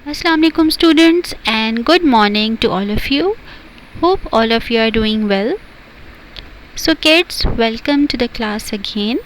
Assalamu alaikum students and good morning to all of you. Hope all of you are doing well. So kids, welcome to the class again.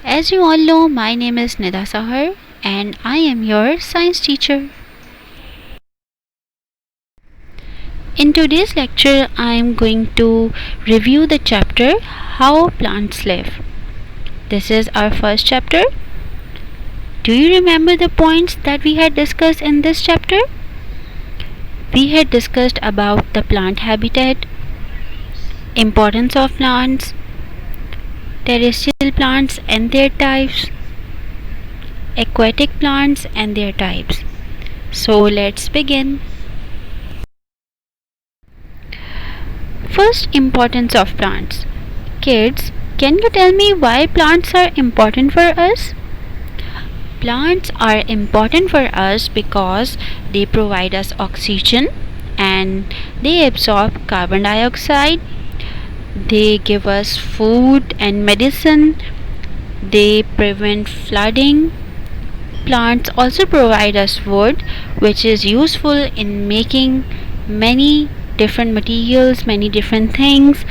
As you all know, my name is Nida Sahar and I am your science teacher. In today's lecture, I am going to review the chapter How Plants Live. This is our first chapter. Do you remember the points that we had discussed in this chapter? We had discussed about the plant habitat, importance of plants, terrestrial plants and their types, aquatic plants and their types. So let's begin. First, importance of plants. Kids, can you tell me why plants are important for us? Plants are important for us because they provide us oxygen and they absorb carbon dioxide. They give us food and medicine. They prevent flooding. Plants also provide us wood, which is useful in making many different materials, many different things.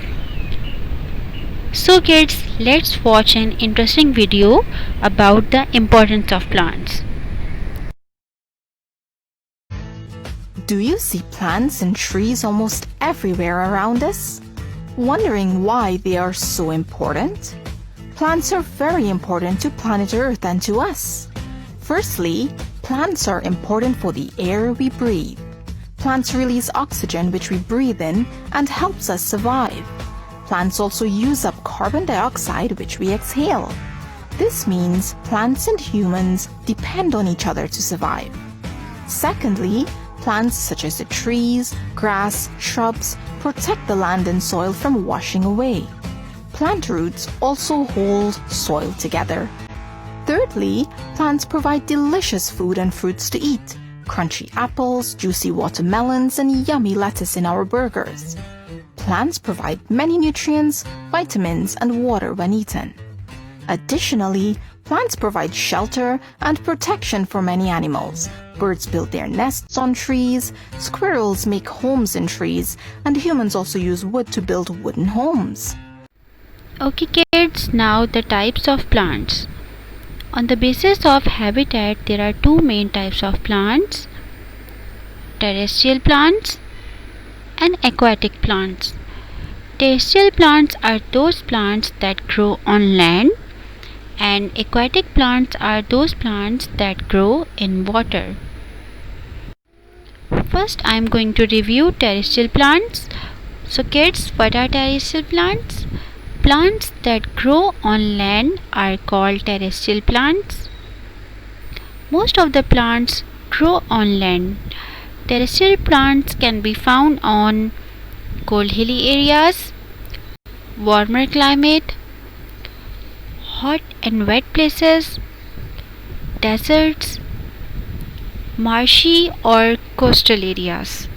So kids, let's watch an interesting video about the importance of plants. Do you see plants and trees almost everywhere around us? Wondering why they are so important? Plants are very important to planet Earth and to us. Firstly, plants are important for the air we breathe. Plants release oxygen which we breathe in and helps us survive. Plants also use up carbon dioxide which we exhale. This means plants and humans depend on each other to survive. Secondly, plants such as the trees, grass, shrubs protect the land and soil from washing away. Plant roots also hold soil together. Thirdly, plants provide delicious food and fruits to eat. Crunchy apples, juicy watermelons, and yummy lettuce in our burgers. Plants provide many nutrients, vitamins, and water when eaten. Additionally, plants provide shelter and protection for many animals. Birds build their nests on trees, squirrels make homes in trees, and humans also use wood to build wooden homes. Okay kids, now the types of plants. On the basis of habitat, there are two main types of plants: terrestrial plants and aquatic plants. Terrestrial plants are those plants that grow on land, and aquatic plants are those plants that grow in water. First, I am going to review terrestrial plants. So kids, what are terrestrial plants? Plants that grow on land are called terrestrial plants. Most of the plants grow on land. Terrestrial plants can be found on cold hilly areas, warmer climate, hot and wet places, deserts, marshy or coastal areas.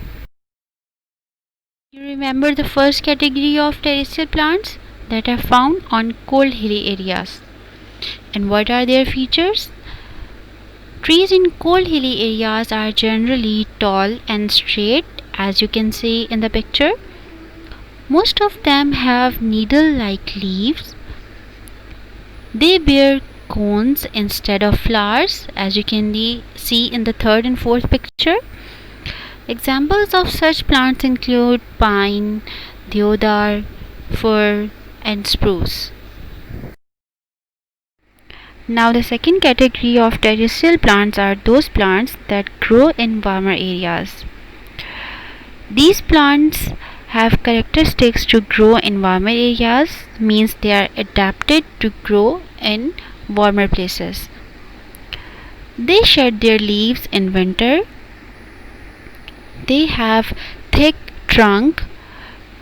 You remember the first category of terrestrial plants that are found on cold hilly areas. And what are their features? Trees in cold hilly areas are generally tall and straight, as you can see in the picture. Most of them have needle-like leaves. They bear cones instead of flowers, as you can see in the third and fourth picture. Examples of such plants include pine, deodar, fir, and spruce. Now the second category of terrestrial plants are those plants that grow in warmer areas. These plants have characteristics to grow in warmer areas, means they are adapted to grow in warmer places. They shed their leaves in winter. They have thick trunk,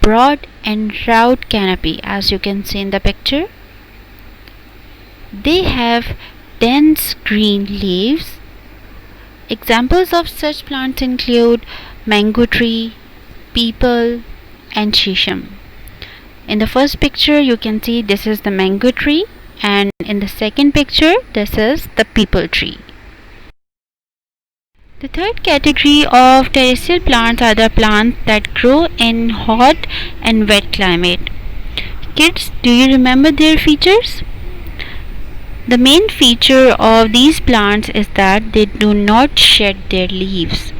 broad and round canopy, as you can see in the picture. They have dense green leaves. Examples of such plants include mango tree, peepal, and shisham. In the first picture you can see this is the mango tree, and in the second picture this is the peepal tree. The third category of terrestrial plants are the plants that grow in hot and wet climate. Kids, do you remember their features? The main feature of these plants is that they do not shed their leaves.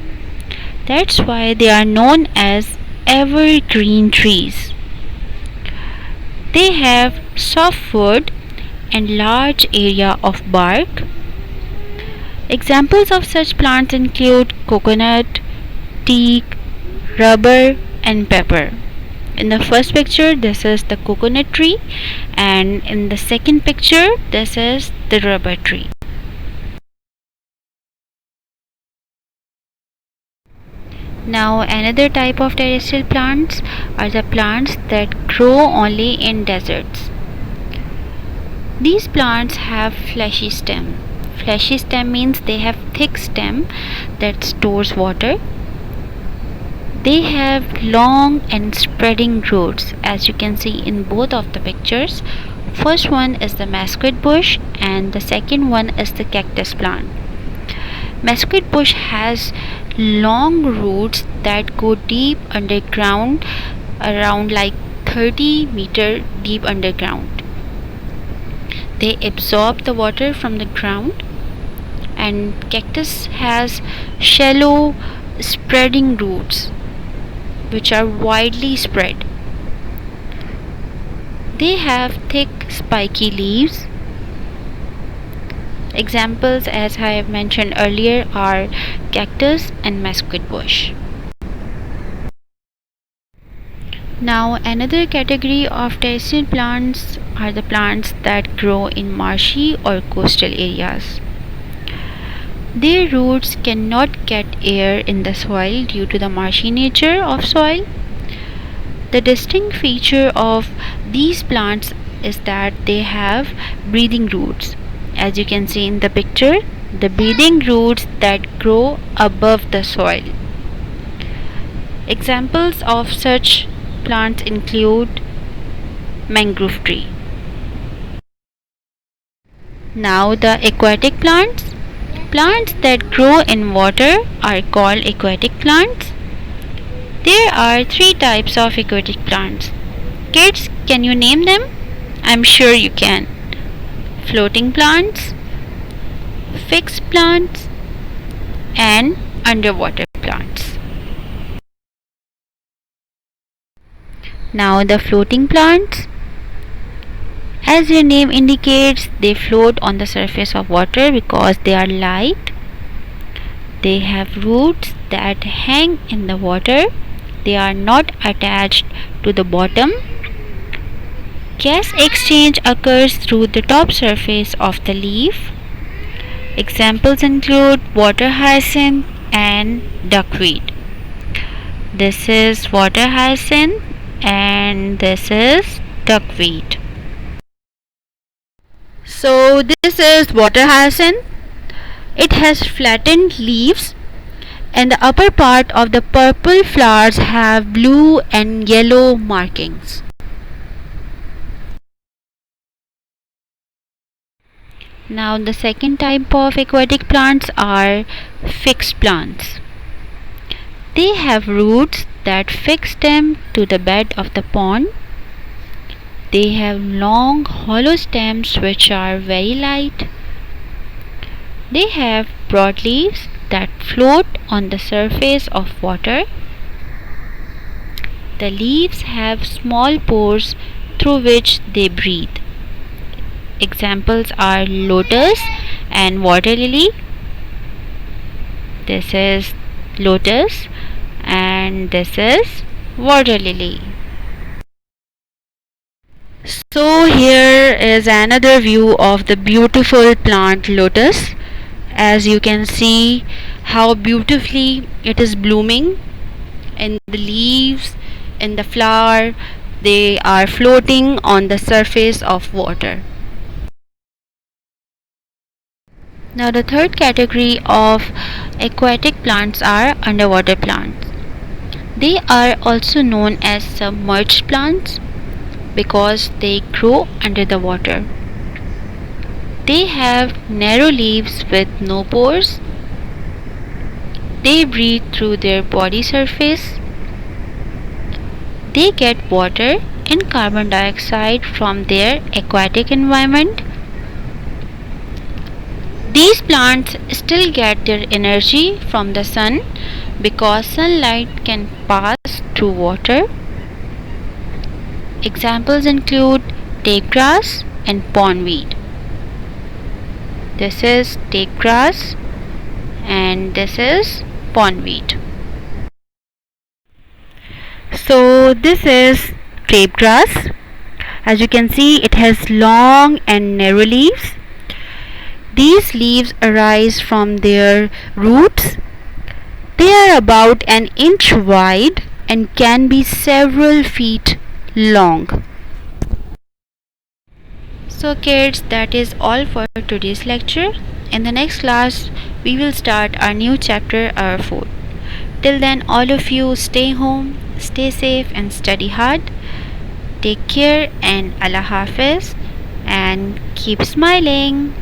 That's why they are known as evergreen trees. They have soft wood and large area of bark. Examples of such plants include coconut, teak, rubber, and pepper. In the first picture, this is the coconut tree, and in the second picture, this is the rubber tree. Now, another type of terrestrial plants are the plants that grow only in deserts. These plants have fleshy stem. Fleshy stem means they have thick stem that stores water. They have long and spreading roots, as you can see in both of the pictures. First one is the mesquite bush and the second one is the cactus plant. Mesquite bush has long roots that go deep underground, around like 30-meter deep underground. They absorb the water from the ground, and cactus has shallow spreading roots which are widely spread. They have thick spiky leaves. Examples, as I have mentioned earlier, are cactus and mesquite bush. Now, another category of terrestrial plants are the plants that grow in marshy or coastal areas. Their roots cannot get air in the soil due to the marshy nature of soil. The distinct feature of these plants is that they have breathing roots. As you can see in the picture, the breathing roots that grow above the soil. Examples of such plants include mangrove tree. Now, the aquatic plants. Plants that grow in water are called aquatic plants. There are three types of aquatic plants. Kids, can you name them? I'm sure you can. Floating plants, fixed plants, and underwater plants. Now, the floating plants. As their name indicates, they float on the surface of water because they are light. They have roots that hang in the water. They are not attached to the bottom. Gas exchange occurs through the top surface of the leaf. Examples include water hyacinth and duckweed. This is water hyacinth and this is duckweed. So this is water hyacinth. It has flattened leaves and the upper part of the purple flowers have blue and yellow markings. Now the second type of aquatic plants are fixed plants. They have roots that fix them to the bed of the pond. They have long hollow stems which are very light. They have broad leaves that float on the surface of water. The leaves have small pores through which they breathe. Examples are lotus and water lily. This is lotus and this is water lily. So here is another view of the beautiful plant lotus. As you can see how beautifully it is blooming, and the leaves and the flower, they are floating on the surface of water. Now the third category of aquatic plants are underwater plants. They are also known as submerged plants because they grow under the water. They have narrow leaves with no pores. They breathe through their body surface. They get water and carbon dioxide from their aquatic environment. These plants still get their energy from the sun because sunlight can pass through water. Examples include take grass and pondweed. This is take grass and this is pondweed. So this is grape grass. As you can see, it has long and narrow leaves. These leaves arise from their roots. They are about an inch wide and can be several feet long. So kids, that is all for today's lecture. In the next class, we will start our new chapter, our fourth. Till then, all of you stay home, stay safe and study hard. Take care and Allah Hafiz and keep smiling.